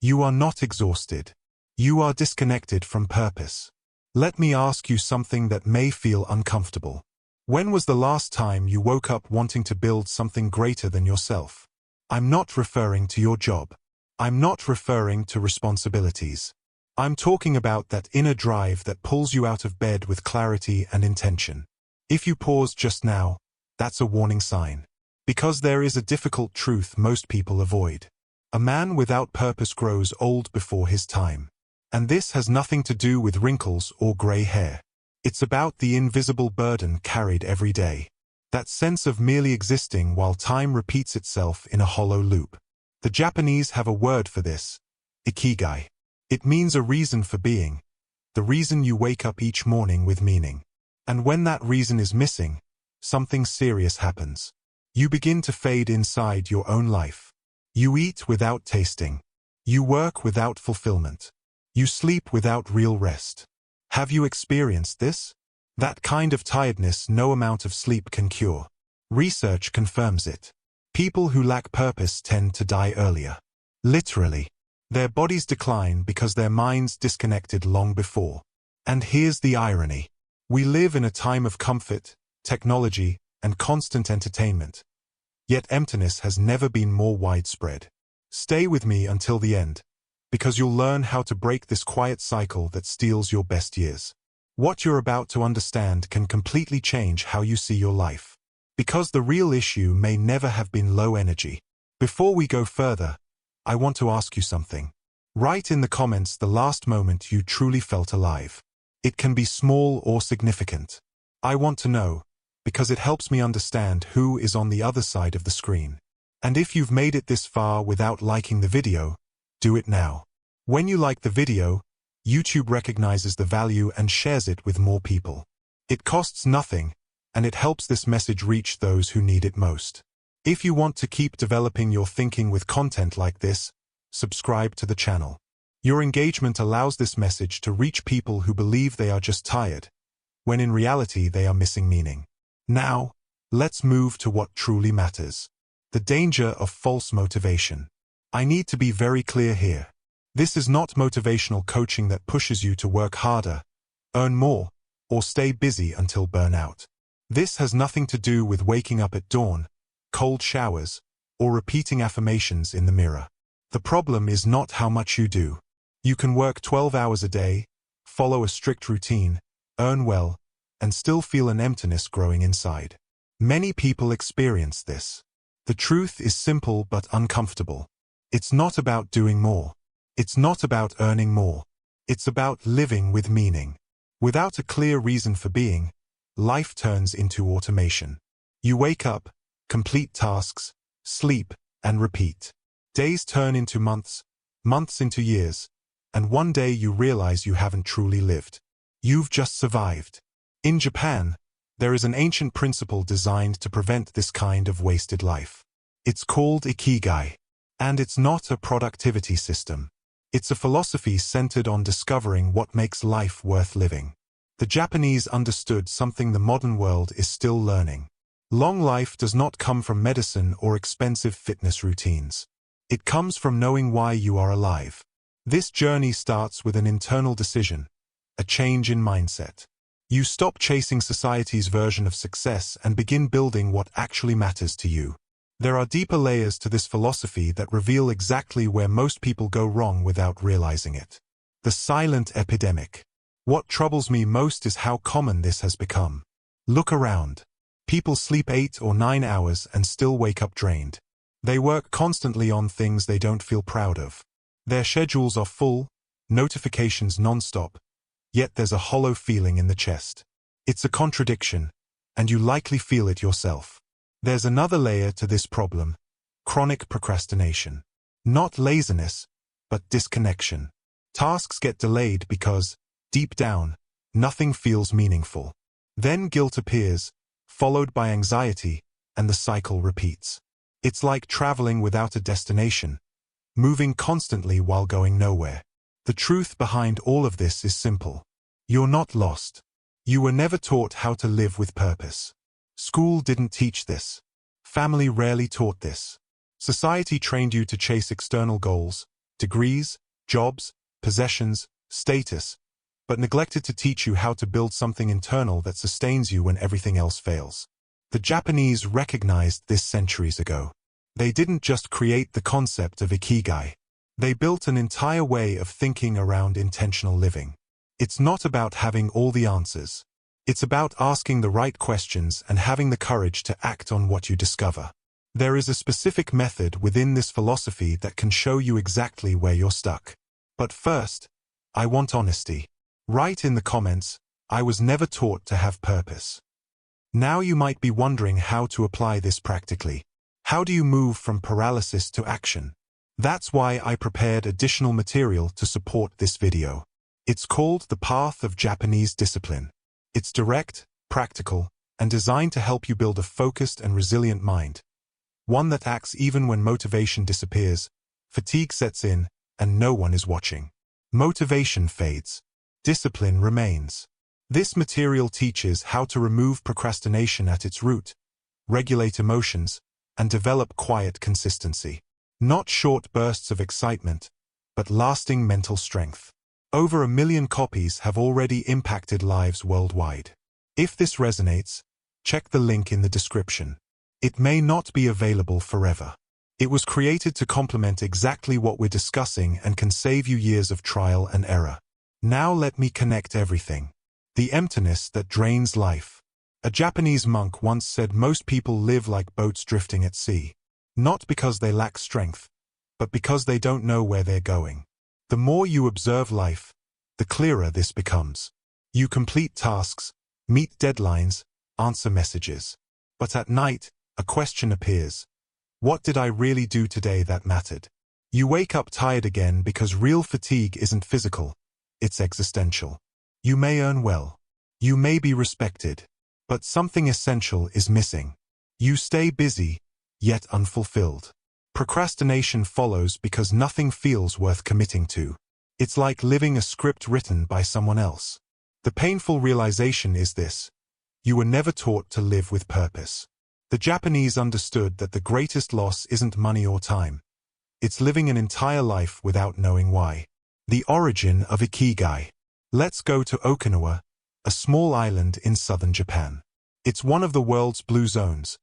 You are not exhausted. You are disconnected from purpose. Let me ask you something that may feel uncomfortable. When was the last time you woke up wanting to build something greater than yourself? I'm not referring to your job. I'm not referring to responsibilities. I'm talking about that inner drive that pulls you out of bed with clarity and intention. If you paused just now, that's a warning sign. Because there is a difficult truth most people avoid. A man without purpose grows old before his time. And this has nothing to do with wrinkles or gray hair. It's about the invisible burden carried every day. That sense of merely existing while time repeats itself in a hollow loop. The Japanese have a word for this, Ikigai. It means a reason for being, the reason you wake up each morning with meaning. And when that reason is missing, something serious happens. You begin to fade inside your own life. You eat without tasting. You work without fulfillment. You sleep without real rest. Have you experienced this? That kind of tiredness no amount of sleep can cure. Research confirms it. People who lack purpose tend to die earlier. Literally. Their bodies decline because their minds disconnected long before. And here's the irony. We live in a time of comfort, technology, and constant entertainment. Yet emptiness has never been more widespread. Stay with me until the end, because you'll learn how to break this quiet cycle that steals your best years. What you're about to understand can completely change how you see your life. Because the real issue may never have been low energy. Before we go further, I want to ask you something. Write in the comments the last moment you truly felt alive. It can be small or significant. I want to know, because it helps me understand who is on the other side of the screen. And if you've made it this far without liking the video, do it now. When you like the video, YouTube recognizes the value and shares it with more people. It costs nothing, and it helps this message reach those who need it most. If you want to keep developing your thinking with content like this, subscribe to the channel. Your engagement allows this message to reach people who believe they are just tired, when in reality they are missing meaning. Now, let's move to what truly matters. The danger of false motivation. I need to be very clear here. This is not motivational coaching that pushes you to work harder, earn more, or stay busy until burnout. This has nothing to do with waking up at dawn, cold showers, or repeating affirmations in the mirror. The problem is not how much you do. You can work 12 hours a day, follow a strict routine, earn well, and still feel an emptiness growing inside. Many people experience this. The truth is simple but uncomfortable. It's not about doing more. It's not about earning more. It's about living with meaning. Without a clear reason for being, life turns into automation. You wake up, complete tasks, sleep, and repeat. Days turn into months, months into years, and one day you realize you haven't truly lived. You've just survived. In Japan, there is an ancient principle designed to prevent this kind of wasted life. It's called Ikigai, and it's not a productivity system. It's a philosophy centered on discovering what makes life worth living. The Japanese understood something the modern world is still learning. Long life does not come from medicine or expensive fitness routines. It comes from knowing why you are alive. This journey starts with an internal decision, a change in mindset. You stop chasing society's version of success and begin building what actually matters to you. There are deeper layers to this philosophy that reveal exactly where most people go wrong without realizing it. The silent epidemic. What troubles me most is how common this has become. Look around. People sleep 8 or 9 hours and still wake up drained. They work constantly on things they don't feel proud of. Their schedules are full, notifications non-stop, yet there's a hollow feeling in the chest. It's a contradiction, and you likely feel it yourself. There's another layer to this problem, chronic procrastination. Not laziness, but disconnection. Tasks get delayed because, deep down, nothing feels meaningful. Then guilt appears, followed by anxiety, and the cycle repeats. It's like traveling without a destination, moving constantly while going nowhere. The truth behind all of this is simple. You're not lost. You were never taught how to live with purpose. School didn't teach this. Family rarely taught this. Society trained you to chase external goals, degrees, jobs, possessions, status, but neglected to teach you how to build something internal that sustains you when everything else fails. The Japanese recognized this centuries ago. They didn't just create the concept of Ikigai. They built an entire way of thinking around intentional living. It's not about having all the answers. It's about asking the right questions and having the courage to act on what you discover. There is a specific method within this philosophy that can show you exactly where you're stuck. But first, I want honesty. Write in the comments, I was never taught to have purpose. Now you might be wondering how to apply this practically. How do you move from paralysis to action? That's why I prepared additional material to support this video. It's called The Path of Japanese Discipline. It's direct, practical, and designed to help you build a focused and resilient mind. One that acts even when motivation disappears, fatigue sets in, and no one is watching. Motivation fades. Discipline remains. This material teaches how to remove procrastination at its root, regulate emotions, and develop quiet consistency. Not short bursts of excitement, but lasting mental strength. Over 1 million copies have already impacted lives worldwide. If this resonates, check the link in the description. It may not be available forever. It was created to complement exactly what we're discussing and can save you years of trial and error. Now let me connect everything. The emptiness that drains life. A Japanese monk once said most people live like boats drifting at sea. Not because they lack strength, but because they don't know where they're going. The more you observe life, the clearer this becomes. You complete tasks, meet deadlines, answer messages. But at night, a question appears. What did I really do today that mattered? You wake up tired again because real fatigue isn't physical, it's existential. You may earn well. You may be respected. But something essential is missing. You stay busy, yet unfulfilled. Procrastination follows because nothing feels worth committing to. It's like living a script written by someone else. The painful realization is this: you were never taught to live with purpose. The Japanese understood that the greatest loss isn't money or time. It's living an entire life without knowing why. The origin of Ikigai. Let's go to Okinawa, a small island in southern Japan. It's one of the world's blue zones,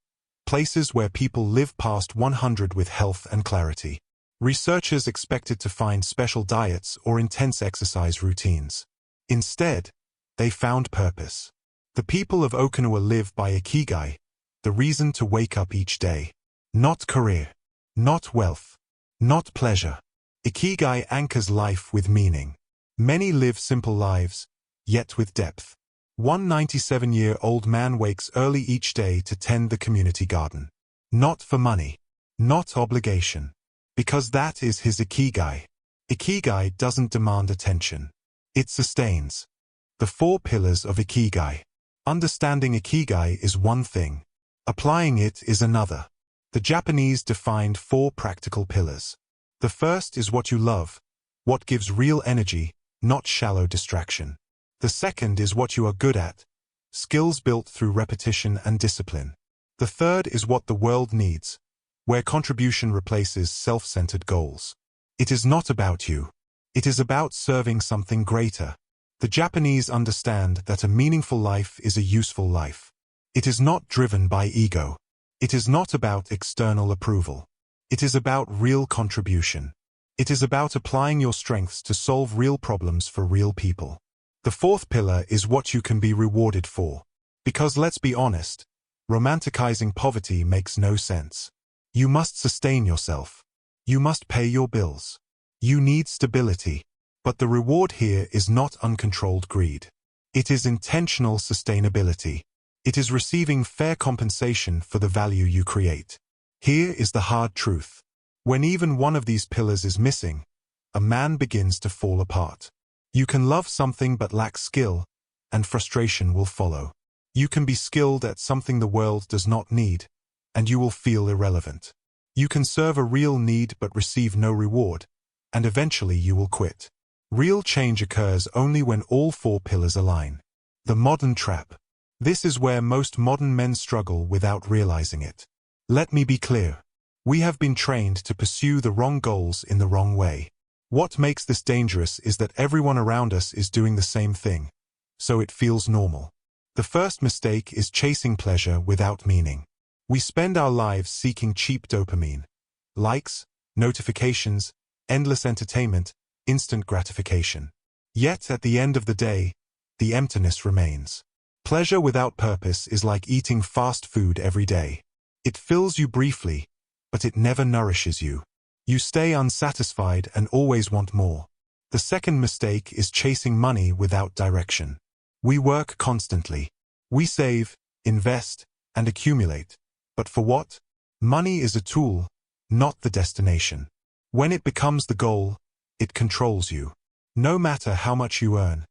places where people live past 100 with health and clarity. Researchers expected to find special diets or intense exercise routines. Instead, they found purpose. The people of Okinawa live by Ikigai, the reason to wake up each day. Not career, not wealth, not pleasure. Ikigai anchors life with meaning. Many live simple lives, yet with depth. One 97-year-old man wakes early each day to tend the community garden. Not for money, not obligation. Because that is his Ikigai. Ikigai doesn't demand attention. It sustains. The 4 pillars of Ikigai. Understanding Ikigai is one thing. Applying it is another. The Japanese defined 4 practical pillars. The first is what you love, what gives real energy, not shallow distraction. The second is what you are good at, skills built through repetition and discipline. The third is what the world needs, where contribution replaces self-centered goals. It is not about you. It is about serving something greater. The Japanese understand that a meaningful life is a useful life. It is not driven by ego. It is not about external approval. It is about real contribution. It is about applying your strengths to solve real problems for real people. The 4th pillar is what you can be rewarded for. Because let's be honest, romanticizing poverty makes no sense. You must sustain yourself. You must pay your bills. You need stability. But the reward here is not uncontrolled greed. It is intentional sustainability. It is receiving fair compensation for the value you create. Here is the hard truth. When even one of these pillars is missing, a man begins to fall apart. You can love something but lack skill, and frustration will follow. You can be skilled at something the world does not need, and you will feel irrelevant. You can serve a real need but receive no reward, and eventually you will quit. Real change occurs only when all 4 pillars align. The modern trap. This is where most modern men struggle without realizing it. Let me be clear. We have been trained to pursue the wrong goals in the wrong way. What makes this dangerous is that everyone around us is doing the same thing, so it feels normal. The first mistake is chasing pleasure without meaning. We spend our lives seeking cheap dopamine. Likes, notifications, endless entertainment, instant gratification. Yet at the end of the day, the emptiness remains. Pleasure without purpose is like eating fast food every day. It fills you briefly, but it never nourishes you. You stay unsatisfied and always want more. The second mistake is chasing money without direction. We work constantly. We save, invest, and accumulate. But for what? Money is a tool, not the destination. When it becomes the goal, it controls you. No matter how much you earn,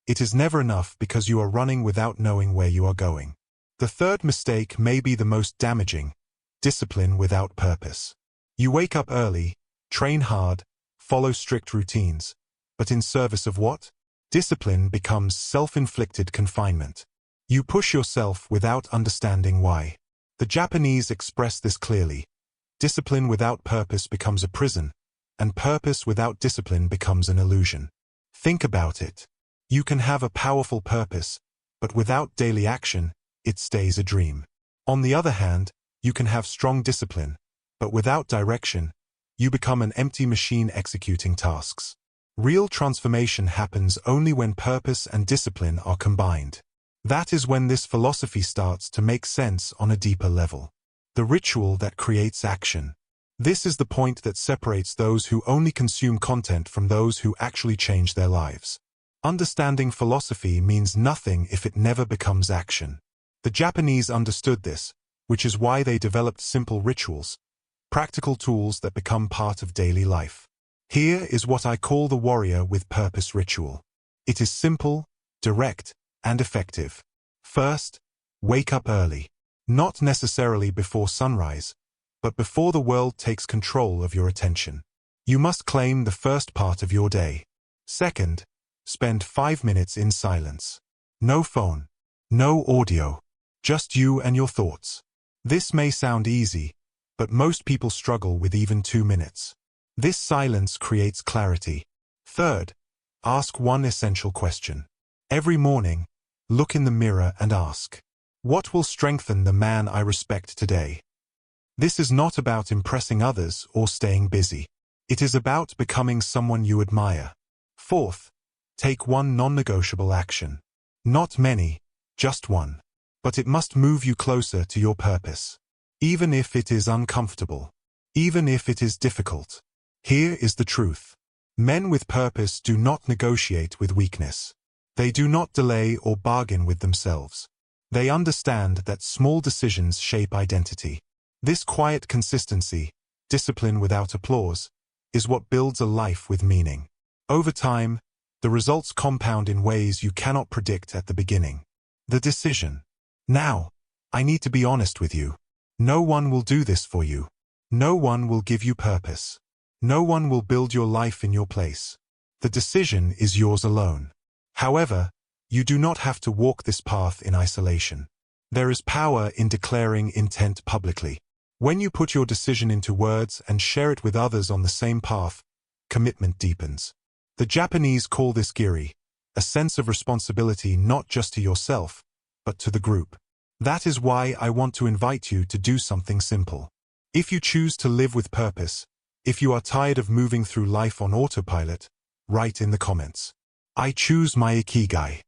it is never enough because you are running without knowing where you are going. The third mistake may be the most damaging: discipline without purpose. You wake up early, train hard, follow strict routines, but in service of what? Discipline becomes self-inflicted confinement. You push yourself without understanding why. The Japanese express this clearly. Discipline without purpose becomes a prison, and purpose without discipline becomes an illusion. Think about it. You can have a powerful purpose, but without daily action, it stays a dream. On the other hand, you can have strong discipline, but without direction, you become an empty machine executing tasks. Real transformation happens only when purpose and discipline are combined. That is when this philosophy starts to make sense on a deeper level. The ritual that creates action. This is the point that separates those who only consume content from those who actually change their lives. Understanding philosophy means nothing if it never becomes action. The Japanese understood this, which is why they developed simple rituals, practical tools that become part of daily life. Here is what I call the warrior with purpose ritual. It is simple, direct, and effective. First, wake up early. Not necessarily before sunrise, but before the world takes control of your attention. You must claim the first part of your day. Second, spend 5 minutes in silence. No phone, no audio, just you and your thoughts. This may sound easy, but most people struggle with even 2 minutes. This silence creates clarity. Third, ask one essential question. Every morning, look in the mirror and ask, what will strengthen the man I respect today? This is not about impressing others or staying busy. It is about becoming someone you admire. Fourth, take one non-negotiable action. Not many, just one. But it must move you closer to your purpose. Even if it is uncomfortable. Even if it is difficult. Here is the truth. Men with purpose do not negotiate with weakness. They do not delay or bargain with themselves. They understand that small decisions shape identity. This quiet consistency, discipline without applause, is what builds a life with meaning. Over time, the results compound in ways you cannot predict at the beginning. The decision. Now, I need to be honest with you. No one will do this for you. No one will give you purpose. No one will build your life in your place. The decision is yours alone. However, you do not have to walk this path in isolation. There is power in declaring intent publicly. When you put your decision into words and share it with others on the same path, commitment deepens. The Japanese call this giri, a sense of responsibility not just to yourself, but to the group. That is why I want to invite you to do something simple. If you choose to live with purpose, if you are tired of moving through life on autopilot, write in the comments, I choose my Ikigai.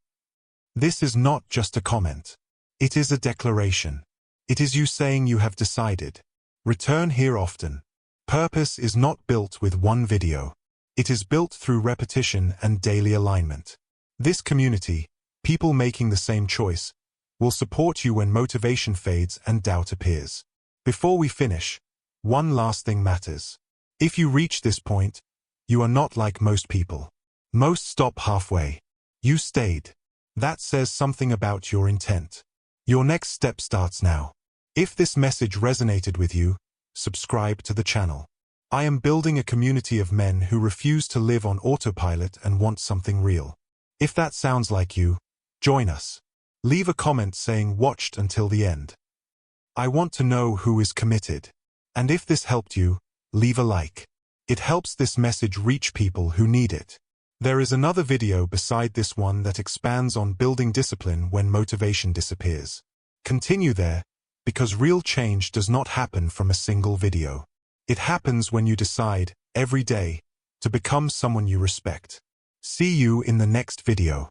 This is not just a comment. It is a declaration. It is you saying you have decided. Return here often. Purpose is not built with one video. It is built through repetition and daily alignment. This community, people making the same choice, will support you when motivation fades and doubt appears. Before we finish, one last thing matters. If you reach this point, you are not like most people. Most stop halfway. You stayed. That says something about your intent. Your next step starts now. If this message resonated with you, subscribe to the channel. I am building a community of men who refuse to live on autopilot and want something real. If that sounds like you, join us. Leave a comment saying watched until the end. I want to know who is committed. And if this helped you, leave a like. It helps this message reach people who need it. There is another video beside this one that expands on building discipline when motivation disappears. Continue there, because real change does not happen from a single video. It happens when you decide, every day, to become someone you respect. See you in the next video.